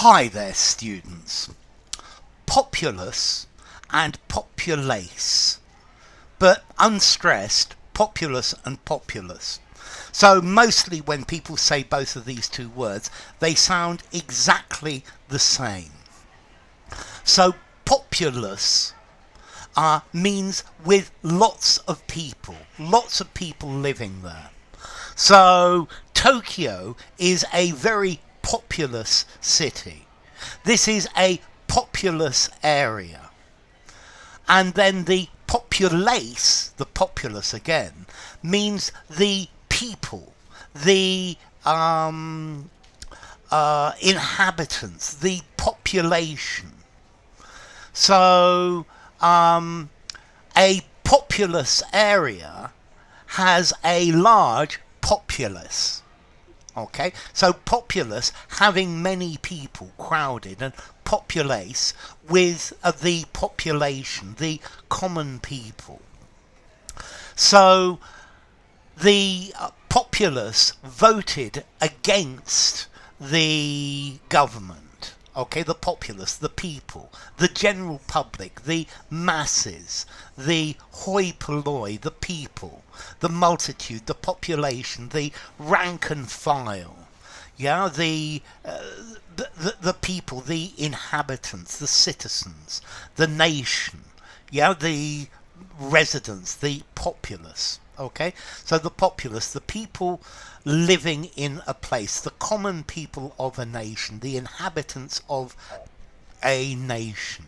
Hi there, students. Populous and populace, but unstressed, populous and populous. So mostly when people say both of these two words, they sound exactly the same. So populous means with lots of people living there. So Tokyo is a very populous city. This is a populous area. And then the populace, the populace again, means the people, the inhabitants, the population. So a populous area has a large populace. Okay, so populous having many people crowded, and populace with the population, the common people. So the populace voted against the government. Okay, the populace, the people, the general public, the masses, the hoi polloi, the people, the multitude, the population, the rank and file, yeah, the people, the inhabitants, the citizens, the nation, yeah, the residents, the populace. Okay, so the populace, the people living in a place, the common people of a nation, the inhabitants of a nation.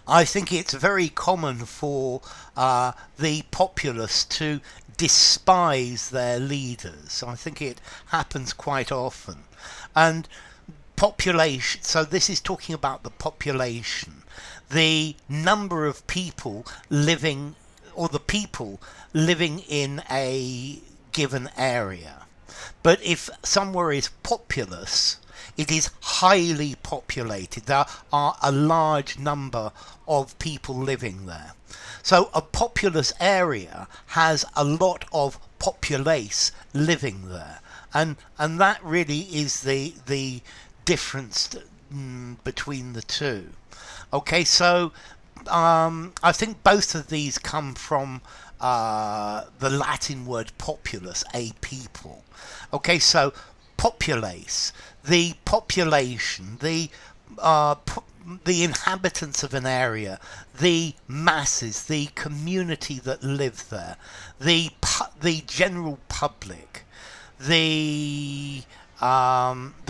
I think it's very common for the populace to despise their leaders. I think it happens quite often. And population, so this is talking about the population, the number of people living, or the people living in a given area. But if somewhere is populous, it is highly populated. There are a large number of people living there. So a populous area has a lot of populace living there. And that really is the difference between the two. Okay, so I think both of these come from the Latin word populus, a people. Okay, so populace, the population, the inhabitants of an area, the masses, the community that live there, the general public, the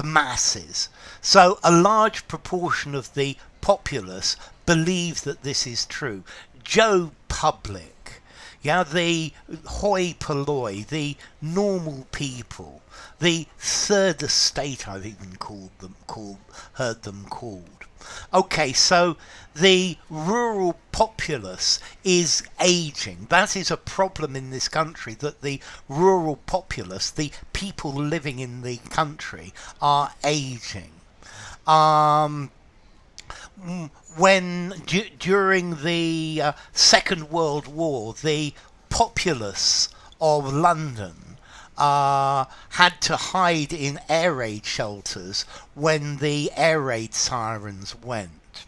masses. So a large proportion of the populace believe that this is true. Joe Public, yeah, the hoi polloi, the normal people, the third estate, I've even heard them called. Okay, so the rural populace is aging. That is a problem in this country, that the rural populace, the people living in the country, are aging. When during the Second World War, the populace of London had to hide in air raid shelters when the air raid sirens went.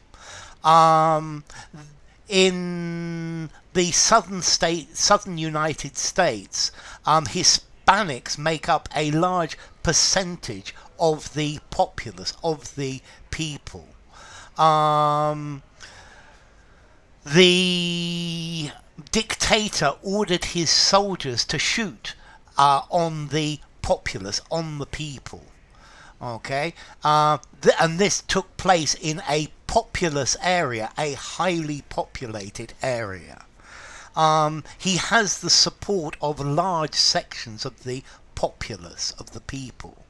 In the southern United States, Hispanics make up a large percentage of the populace, of the people. The dictator ordered his soldiers to shoot on the populace, on the people. Okay, and this took place in a populous area, a highly populated area. He has the support of large sections of the populace, of the people.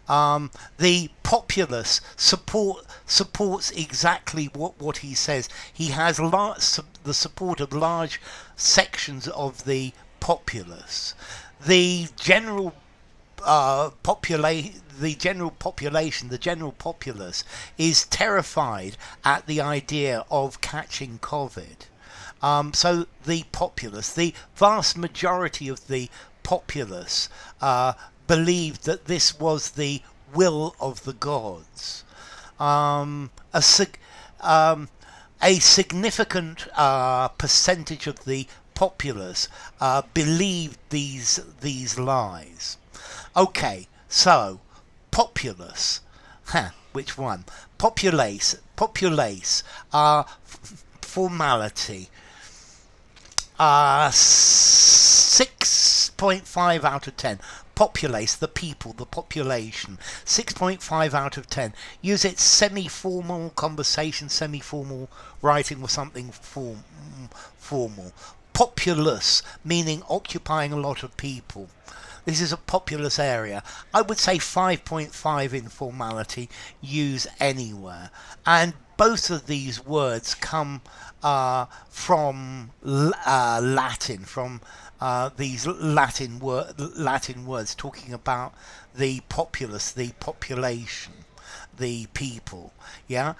The populace supports exactly what he says. He has the support of large sections of the populace. The general population, the general populace is terrified at the idea of catching COVID. So the populace, the vast majority of the populace, believed that this was the will of the gods. Um, a, sig- a significant percentage of the populace believed these lies. Okay, so populace. Huh, which one? Populace. Formality. 6.5 out of 10. Populace, the people, the population. 6.5 out of 10. Use it semi-formal conversation, semi-formal writing, or something formal. Populous, meaning occupying a lot of people. This is a populous area. I would say 5.5 in formality, use anywhere. And both of these words come from Latin, from these Latin words talking about the populace, the population, the people. Yeah.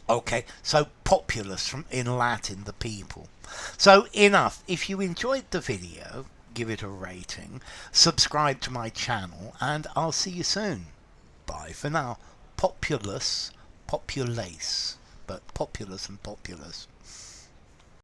Okay, so populous from in Latin, the people. So enough. If you enjoyed the video, give it a rating, subscribe to my channel, and I'll see you soon. Bye for now. Populous, populace, but populous and populous.